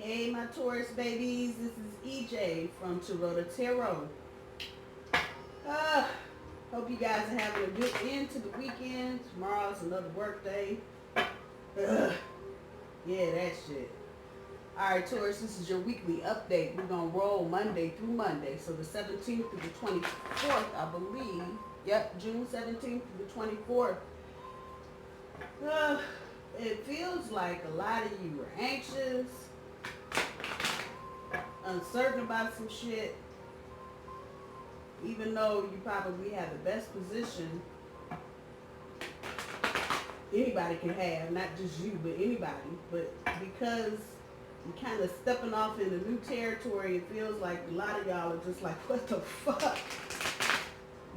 Hey, my Taurus babies, this is EJ from Taurota Tarot. Hope you guys are having a good end to the weekend. Tomorrow's another work day. Yeah, that shit. Alright, Taurus, this is your weekly update. We're going to roll Monday through Monday. So the 17th through the 24th, I believe. Yep, June 17th through the 24th. It feels like a lot of you are anxious, uncertain about some shit, even though you probably have the best position anybody can have, not just you, but anybody. But because you're kind of stepping off into new territory, it feels like a lot of y'all are just like, what the fuck?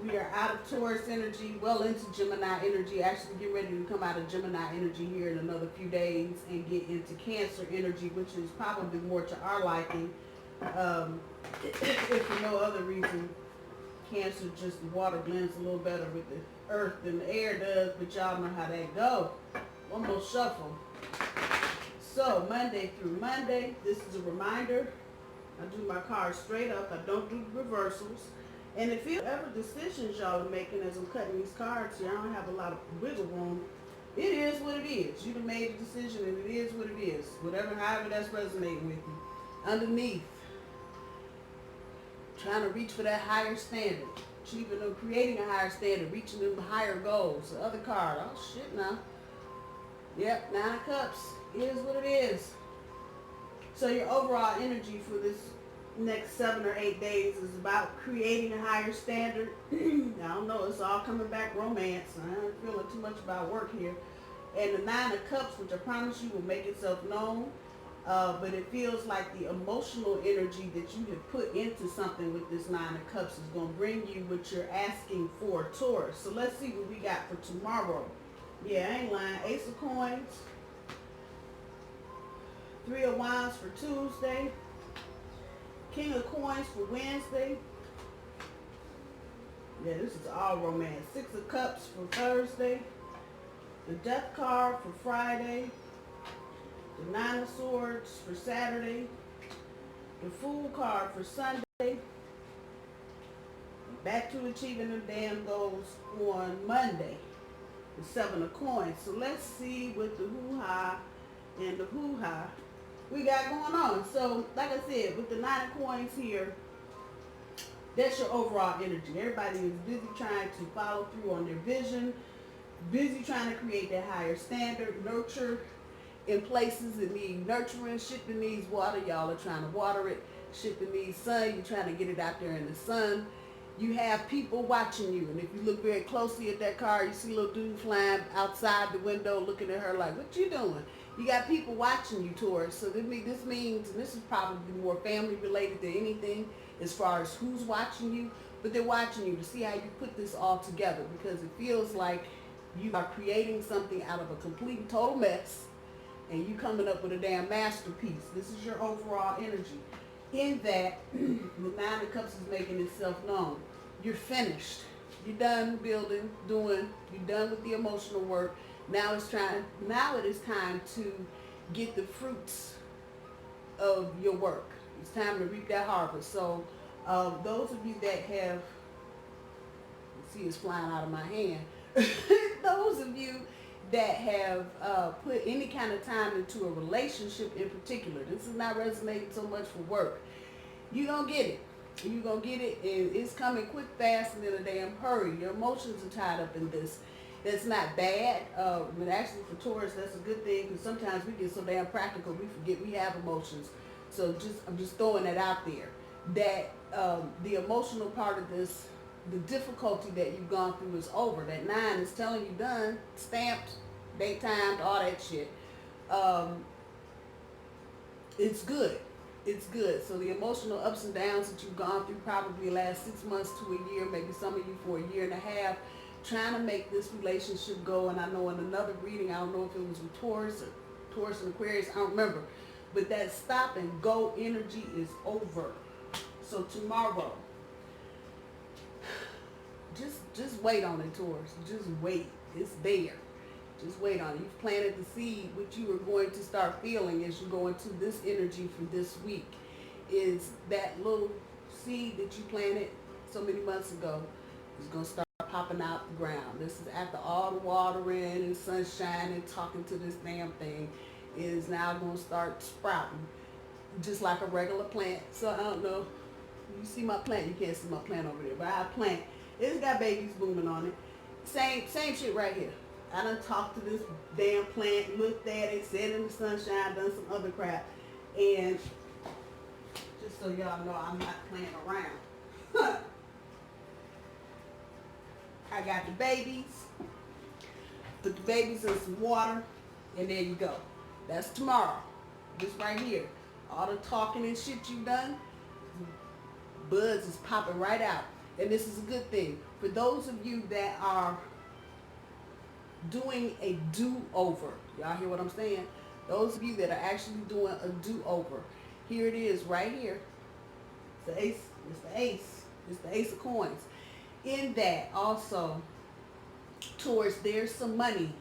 We are out of Taurus energy, well into Gemini energy, actually get ready to come out of Gemini energy here in another few days and get into Cancer energy, which is probably more to our liking. If for no other reason, Cancer, just the water blends a little better with the earth than the air does, but y'all know how that go. One more shuffle. So Monday through Monday, this is a reminder. I do my cards straight up. I don't do reversals. And if you ever decisions y'all are making as I'm cutting these cards here, I don't have a lot of wiggle room. It is what it is. You done made a decision and it is what it is. Whatever, however that's resonating with you. Underneath, trying to reach for that higher standard. Achieving or creating a higher standard, reaching them higher goals. The other card, oh shit now. Yep, 9 of Cups. It is what it is. So your overall energy for this next 7 or 8 days is about creating a higher standard. I don't know, it's all coming back romance. I ain't feeling too much about work here. And the 9 of Cups, which I promise you will make itself known. But it feels like the emotional energy that you have put into something with this 9 of Cups is going to bring you what you're asking for, Taurus. So let's see what we got for tomorrow. Yeah, I ain't lying. Ace of Coins. 3 of Wands for Tuesday. King of Coins for Wednesday. Yeah, this is all romance. 6 of Cups for Thursday. The Death card for Friday. The 9 of Swords for Saturday. The Fool card for Sunday. Back to achieving the damn goals on Monday. The 7 of Coins. So let's see what the hoo-ha and the hoo-ha we got going on. So, like I said, with the 9 of Coins here, that's your overall energy. Everybody is busy trying to follow through on their vision, busy trying to create that higher standard, nurture in places that need nurturing, shit that needs water, y'all are trying to water it, shit that needs sun, you're trying to get it out there in the sun. You have people watching you, and if you look very closely at that car, you see a little dude flying outside the window looking at her like, what you doing? You got people watching you, Taurus. So this means, and this is probably more family related than anything as far as who's watching you, but they're watching you to see how you put this all together, because it feels like you are creating something out of a complete and total mess, and you coming up with a damn masterpiece. This is your overall energy. In that, the 9 of Cups is making itself known. You're finished. You're done building, doing. You're done with the emotional work. Now it is time to get the fruits of your work. It's time to reap that harvest. So those of you that have, see it's flying out of my hand. Those of you that have put any kind of time into a relationship in particular, this is not resonating so much for work, you're going to get it. You're going to get it, and it's coming quick, fast, and in a damn hurry. Your emotions are tied up in this. That's not bad, but actually for Taurus, that's a good thing, because sometimes we get so damn practical, we forget we have emotions. So I'm just throwing that out there, that the emotional part of this, the difficulty that you've gone through is over. That 9 is telling you done, stamped, date timed, all that shit. It's good. It's good. So the emotional ups and downs that you've gone through probably the last 6 months to a year, maybe some of you for a year and a half, trying to make this relationship go. And I know in another reading, I don't know if it was with Taurus or Taurus and Aquarius, I don't remember, but that stop and go energy is over. So tomorrow, just wait on it, Taurus. Just wait. It's there. Just wait on it. You've planted the seed. What you are going to start feeling as you go into this energy for this week is that little seed that you planted so many months ago is going to start popping out the ground. This is after all the watering and sunshine and talking to this damn thing is now going to start sprouting just like a regular plant. So I don't know. You see my plant? You can't see my plant over there, but I plant. It's got babies booming on it. Same shit right here. I done talked to this damn plant, looked at it, sat in the sunshine, done some other crap. And just so y'all know, I'm not playing around. I got the babies. Put the babies in some water. And there you go. That's tomorrow. This right here. All the talking and shit you done, buds is popping right out. And this is a good thing. For those of you that are doing a do-over. Y'all hear what I'm saying? Those of you that are actually doing a do-over. Here it is right here. It's the ace. It's the ace. It's the ace of coins. In that also, Taurus, there's some money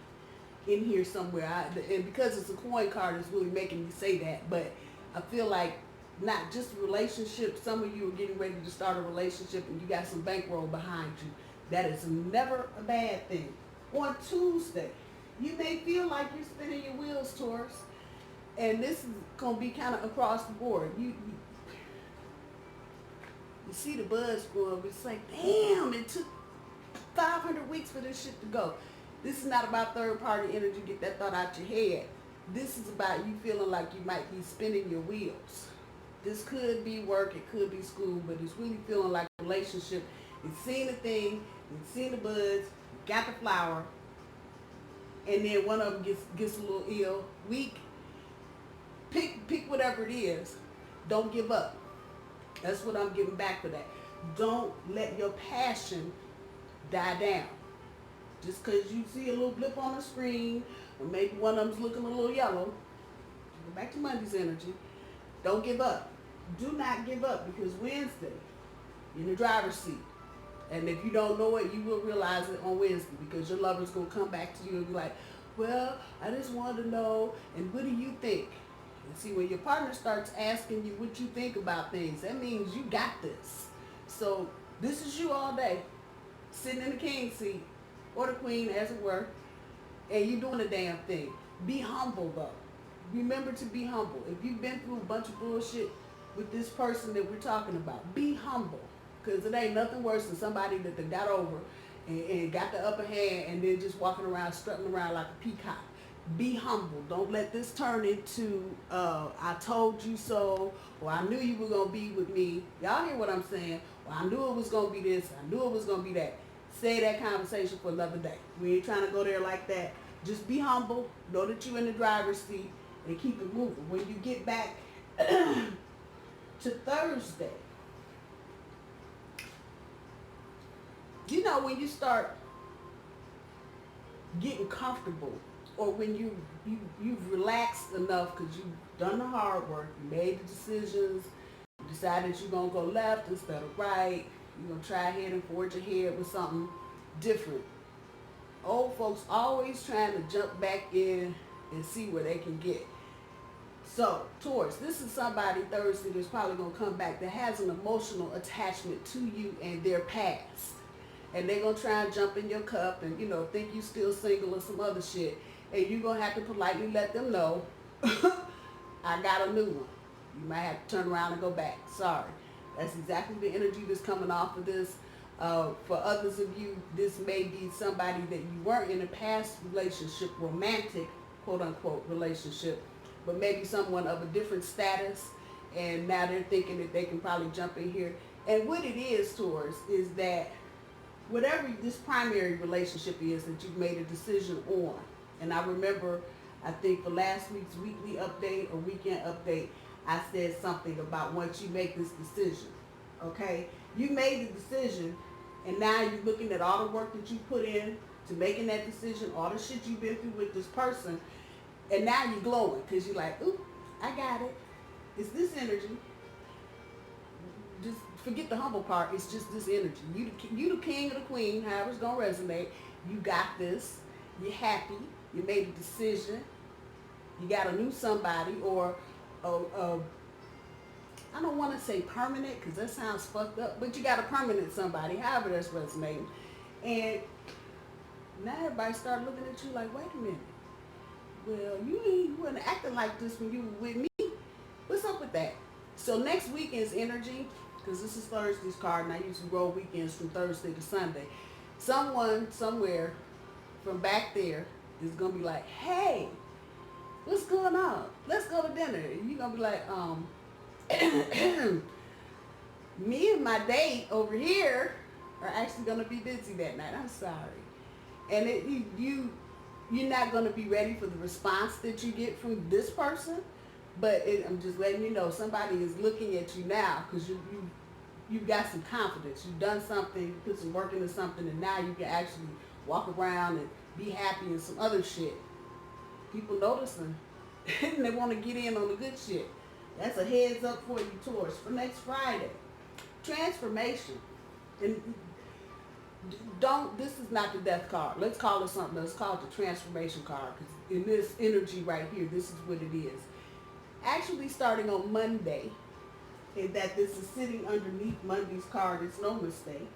in here somewhere. And because it's a coin card, it's really making me say that. But I feel like not just a relationship. Some of you are getting ready to start a relationship and you got some bankroll behind you. That is never a bad thing. On Tuesday, you may feel like you're spinning your wheels, Taurus, and this is going to be kind of across the board. You see the buzz grow up. It's like, damn, it took 500 weeks for this shit to go. This is not about third-party energy. Get that thought out your head. This is about you feeling like you might be spinning your wheels. This could be work, it could be school, but it's really feeling like a relationship. You've seen the thing, you've seen the buds, got the flower, and then one of them gets a little ill, weak. Pick whatever it is. Don't give up. That's what I'm giving back for that. Don't let your passion die down. Just because you see a little blip on the screen, or maybe one of them's looking a little yellow, go back to Monday's energy. Don't give up. Do not give up, because Wednesday, you're in the driver's seat. And if you don't know it, you will realize it on Wednesday, because your lover's going to come back to you and be like, well, I just wanted to know, and what do you think? And see, when your partner starts asking you what you think about things, that means you got this. So this is you all day, sitting in the king seat, or the queen, as it were, and you doing the damn thing. Be humble, though. Remember to be humble. If you've been through a bunch of bullshit with this person that we're talking about, be humble. Because it ain't nothing worse than somebody that they got over and got the upper hand and then just walking around, strutting around like a peacock. Be humble. Don't let this turn into, I told you so, or I knew you were going to be with me. Y'all hear what I'm saying? Or I knew it was going to be this, I knew it was going to be that. Say that conversation for another day. We ain't trying to go there like that. Just be humble. Know that you're in the driver's seat and keep it moving. When you get back to Thursday, you know, when you start getting comfortable, or when you've relaxed enough because you've done the hard work, you made the decisions, you decided you're going to go left instead of right, you're going to try ahead and forge ahead with something different. Old folks always trying to jump back in and see where they can get. So, Taurus, this is somebody Thursday that's probably going to come back that has an emotional attachment to you and their past. And they're going to try and jump in your cup and, you know, think you still single or some other shit. And you're going to have to politely let them know, I got a new one. You might have to turn around and go back. Sorry. That's exactly the energy that's coming off of this. For others of you, this may be somebody that you weren't in a past relationship, romantic, quote unquote, relationship, but maybe someone of a different status. And now they're thinking that they can probably jump in here. And what it is, Taurus, is that whatever this primary relationship is that you've made a decision on, and I remember, I think for last week's weekly update or weekend update, I said something about once you make this decision, okay? You made the decision, and now you're looking at all the work that you put in to making that decision, all the shit you've been through with this person, and now you're glowing because you're like, ooh, I got it. It's this energy. Just forget the humble part. It's just this energy. You the king or the queen, however it's going to resonate. You got this. You're happy. You made a decision. You got a new somebody, or I don't want to say permanent because that sounds fucked up, but you got a permanent somebody, however that's resonating. And now everybody start looking at you like, wait a minute. Well, you weren't acting like this when you were with me. What's up with that? So next weekend's energy, because this is Thursday's card, and I usually roll weekends from Thursday to Sunday. Someone, somewhere, from back there is going to be like, hey, what's going on? Let's go to dinner. And you're going to be like, me and my date over here are actually going to be busy that night. I'm sorry. And you're not going to be ready for the response that you get from this person, but I'm just letting you know somebody is looking at you now because you've got some confidence. You've done something, you put some work into something, and now you can actually walk around and be happy and some other shit. People noticing and they want to get in on the good shit. That's a heads up for you, Taurus, for next Friday. Transformation. And this is not the death card. Let's call it something else. Let's call it the transformation card. Because in this energy right here, this is what it is. Actually starting on Monday, and that this is sitting underneath Monday's card, it's no mistake.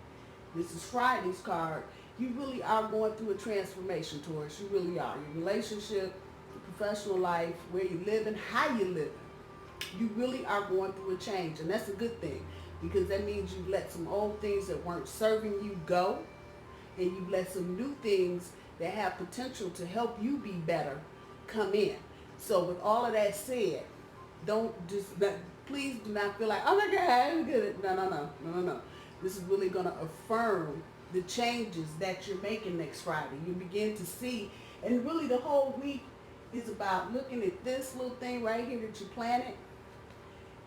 This is Friday's card. You really are going through a transformation, Taurus. You really are. Your relationship, your professional life, where you live and how you live. You really are going through a change, and that's a good thing because that means you've let some old things that weren't serving you go, and you've let some new things that have potential to help you be better come in. So with all of that said, please do not feel like, oh my God, I'm good. No. This is really going to affirm the changes that you're making next Friday. You begin to see, and really the whole week is about looking at this little thing right here that you planted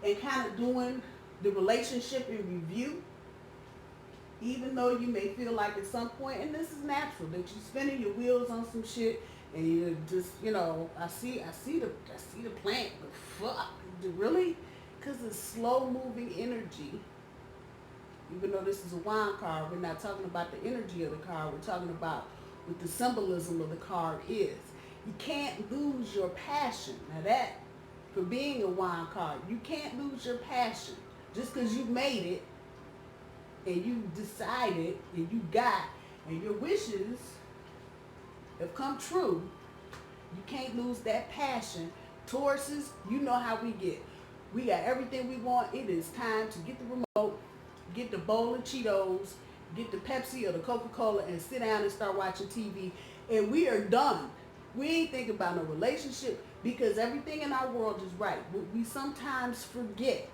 and kind of doing the relationship in review, even though you may feel like at some point, and this is natural, that you're spinning your wheels on some shit and you just, I see the plant, but fuck, really? Because it's slow moving energy. Even though this is a wand card, we're not talking about the energy of the card. We're talking about what the symbolism of the card is. You can't lose your passion. Now that, for being a wand card, you can't lose your passion. Just because you made it and you decided and you got and your wishes have come true, you can't lose that passion. Tauruses, you know how we get. We got everything we want. It is time to get the remote, get the bowl of Cheetos, get the Pepsi or the Coca-Cola and sit down and start watching TV. And we are done. We ain't thinking about no relationship because everything in our world is right. What we sometimes forget,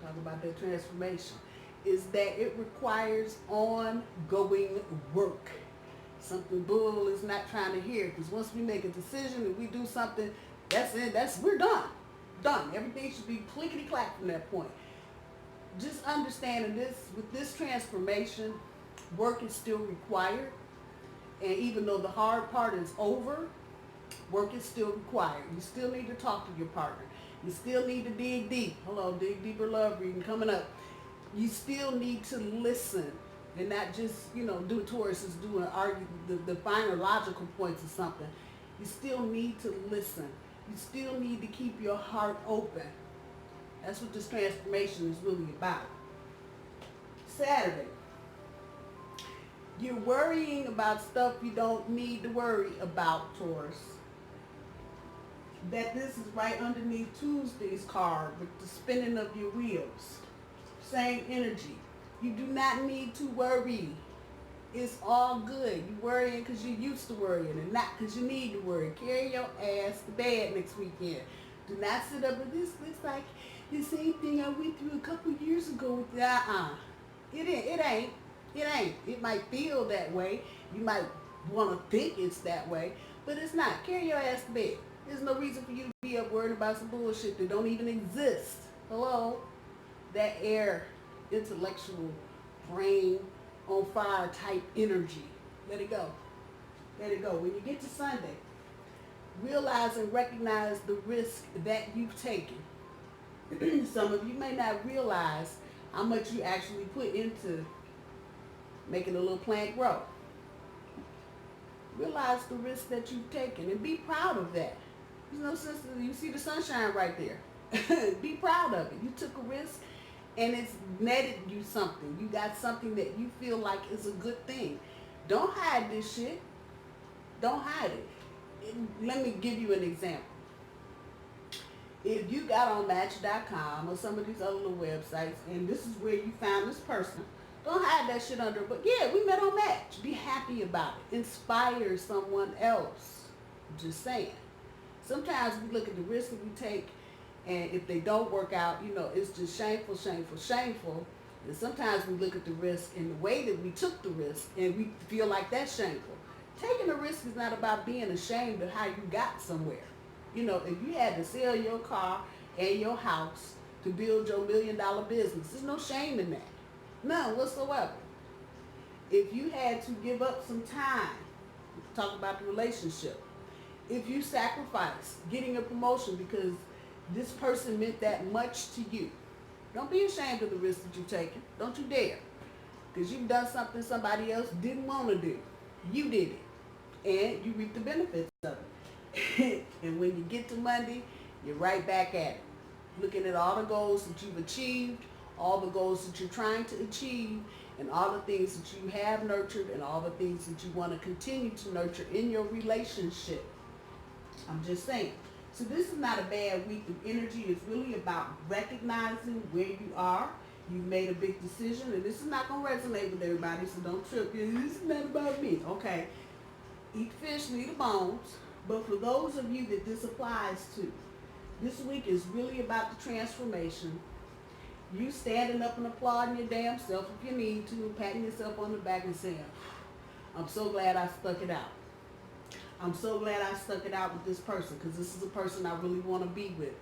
talk about that transformation, is that it requires ongoing work. Something Bull is not trying to hear, because once we make a decision and we do something, that's it. We're done. Done. Everything should be clickety-clack from that point. Just understanding this, with this transformation, work is still required. And even though the hard part is over, work is still required. You still need to talk to your partner. You still need to dig deep. Hello, dig deeper love reading coming up. You still need to listen and not just, do Taurus is doing argue the finer logical points or something. You still need to listen. You still need to keep your heart open. That's what this transformation is really about. Saturday. You're worrying about stuff you don't need to worry about, Taurus. That this is right underneath Tuesday's card with the spinning of your wheels. Same energy. You do not need to worry. It's all good. You're worrying because you're used to worrying and not because you need to worry. Carry your ass to bed next weekend. Do not sit up and this looks like the same thing I went through a couple years ago with that. It ain't. It might feel that way. You might want to think it's that way, but it's not. Carry your ass to bed. There's no reason for you to be up worried about some bullshit that don't even exist. Hello? That air, intellectual, brain on fire type energy. Let it go. Let it go. When you get to Sunday, realize and recognize the risk that you've taken. Some of you may not realize how much you actually put into making a little plant grow. Realize the risk that you've taken and be proud of that. There's no sense that you see the sunshine right there. Be proud of it. You took a risk and it's netted you something. You got something that you feel like is a good thing. Don't hide this shit. Don't hide it. Let me give you an example. If you got on Match.com or some of these other little websites and this is where you found this person, don't hide that shit under, but yeah, we met on Match. Be happy about it. Inspire someone else. Just saying. Sometimes we look at the risks that we take, and if they don't work out, you know, it's just shameful, shameful, shameful. And sometimes we look at the risk and the way that we took the risk, and we feel like that's shameful. Taking a risk is not about being ashamed of how you got somewhere. You know, if you had to sell your car and your house to build your $1 million business, there's no shame in that. None whatsoever. If you had to give up some time, talk about the relationship. If you sacrifice getting a promotion because this person meant that much to you, don't be ashamed of the risk that you've taken. Don't you dare. Because you've done something somebody else didn't want to do. You did it. And you reap the benefits of it. And when you get to Monday, you're right back at it. Looking at all the goals that you've achieved, all the goals that you're trying to achieve, and all the things that you have nurtured, and all the things that you want to continue to nurture in your relationship. I'm just saying. So this is not a bad week of energy. It's really about recognizing where you are. You've made a big decision, and this is not going to resonate with everybody, so don't trip. This is not about me. Okay. Eat fish, leave the bones. But for those of you that this applies to, this week is really about the transformation. You standing up and applauding your damn self if you need to, patting yourself on the back and saying, I'm so glad I stuck it out. I'm so glad I stuck it out with this person because this is a person I really want to be with.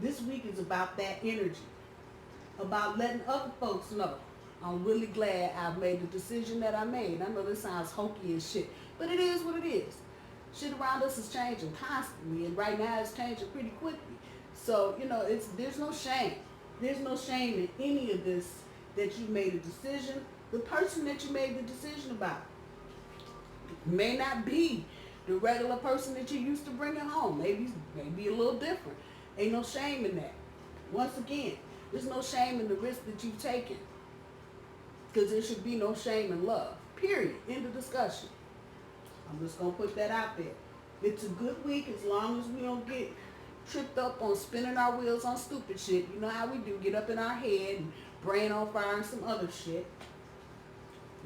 This week is about that energy, about letting other folks know I'm really glad I've made the decision that I made. I know this sounds hokey and shit, but it is what it is. Shit around us is changing constantly, and right now it's changing pretty quickly. So, you know, there's no shame. There's no shame in any of this that you made a decision. The person that you made the decision about may not be the regular person that you used to bring it home. Maybe a little different. Ain't no shame in that. Once again, there's no shame in the risk that you've taken. Because there should be no shame in love. Period. End of discussion. I'm just going to put that out there. It's a good week as long as we don't get tripped up on spinning our wheels on stupid shit. You know how we do. Get up in our head and brain on fire and some other shit.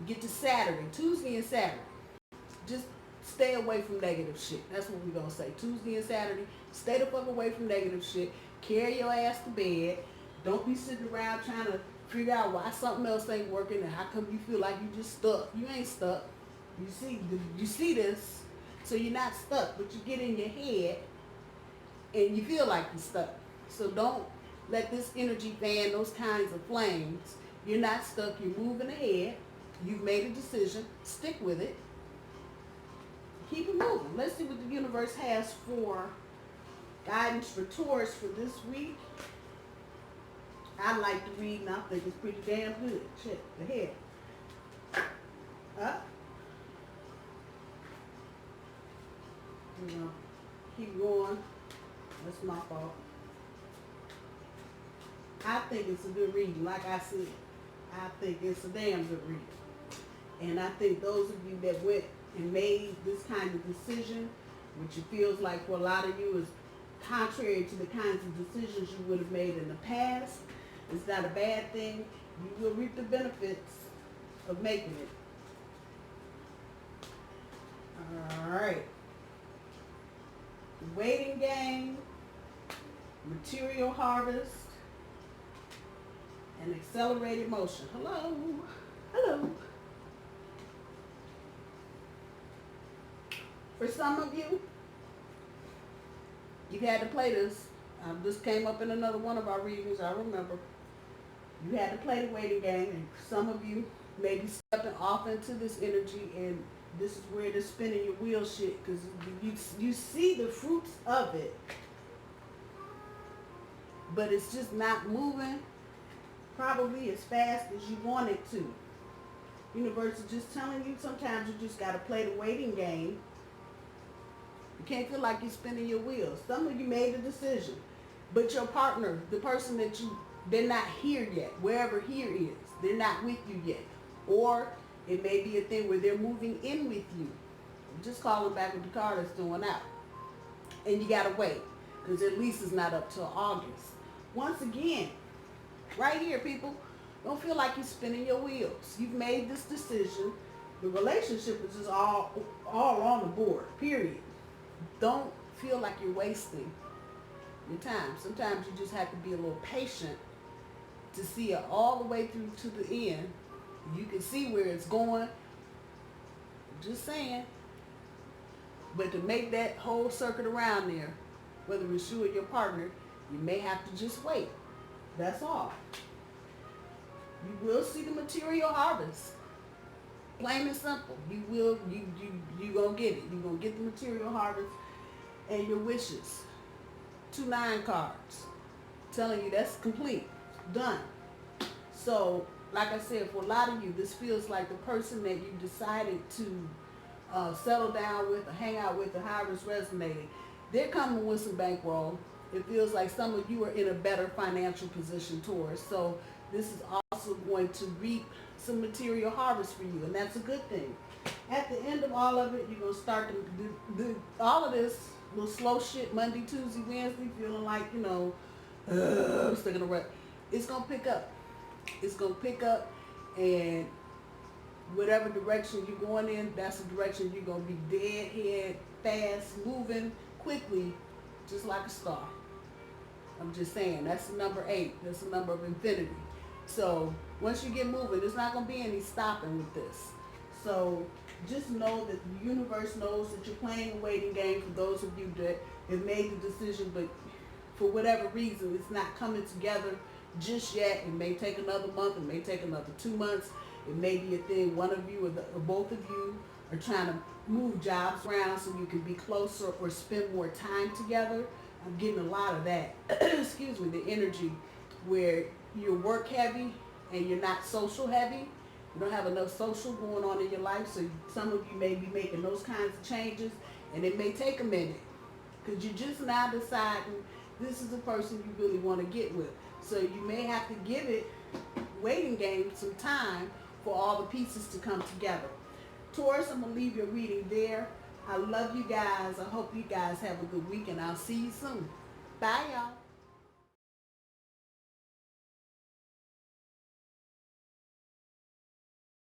Get to Saturday. Tuesday and Saturday. Just stay away from negative shit. That's what we're going to say. Tuesday and Saturday. Stay the fuck away from negative shit. Carry your ass to bed. Don't be sitting around trying to figure out why something else ain't working and how come you feel like you just stuck. You ain't stuck. You see this, so you're not stuck, but you get in your head and you feel like you're stuck. So don't let this energy fan those kinds of flames. You're not stuck. You're moving ahead. You've made a decision. Stick with it. Keep it moving. Let's see what the universe has for guidance for Taurus for this week. I like to read, and I think it's pretty damn good. Check the head. Up. You know, keep going. That's my fault. I think it's a good reading. Like I said, I think it's a damn good reading. And I think those of you that went and made this kind of decision, which it feels like for a lot of you is contrary to the kinds of decisions you would have made in the past, it's not a bad thing. You will reap the benefits of making it. All right. Waiting game, material harvest, and accelerated motion. Hello. Hello. For some of you, you've had to play this. This came up in another one of our readings, I remember. You had to play the waiting game, and some of you may be stepping off into this energy, and this is where it is spinning your wheel shit, because you see the fruits of it, but it's just not moving probably as fast as you want it to. Universe is just telling you sometimes you just got to play the waiting game You can't feel like you're spinning your wheels. Some of you made a decision, but your partner, the person that they're not here yet. Wherever here is, they're not with you yet. Or it may be a thing where they're moving in with you. Just calling back with the card that's going out. And you gotta wait, because their lease is not up till August. Once again, right here, people, don't feel like you're spinning your wheels. You've made this decision. The relationship is just all on the board, period. Don't feel like you're wasting your time. Sometimes you just have to be a little patient to see it all the way through to the end. You can see where it's going. Just saying. But to make that whole circuit around there, whether it's you or your partner, you may have to just wait. That's all. You will see the material harvest. Plain and simple. You gonna get it. You're gonna get the material harvest and your wishes. 2 9 cards. Telling you that's complete. Done. So, like I said, for a lot of you, this feels like the person that you decided to settle down with or hang out with, or however it's resonating. They're coming with some bankroll. It feels like some of you are in a better financial position, Taurus. So this is also going to reap some material harvest for you, and that's a good thing. At the end of all of it, you're going to start to all of this little slow shit Monday, Tuesday, Wednesday, feeling like, I'm stuck in a rut. It's going to pick up. It's going to pick up, and whatever direction you're going in, that's the direction you're going to be deadhead, fast, moving quickly, just like a star. I'm just saying, that's the number 8. That's the number of infinity. So once you get moving, there's not going to be any stopping with this. So just know that the universe knows that you're playing a waiting game for those of you that have made the decision, but for whatever reason, it's not coming together just yet. It may take another month. It may take another 2 months. It may be a thing one of you or both of you are trying to move jobs around so you can be closer or spend more time together. I'm getting a lot of that. Excuse me, the energy where you're work heavy and you're not social heavy. You don't have enough social going on in your life, so some of you may be making those kinds of changes, and it may take a minute because you're just now deciding this is the person you really want to get with. So you may have to give it, waiting game, some time for all the pieces to come together. Taurus, I'm going to leave your reading there. I love you guys. I hope you guys have a good week, and I'll see you soon. Bye, y'all.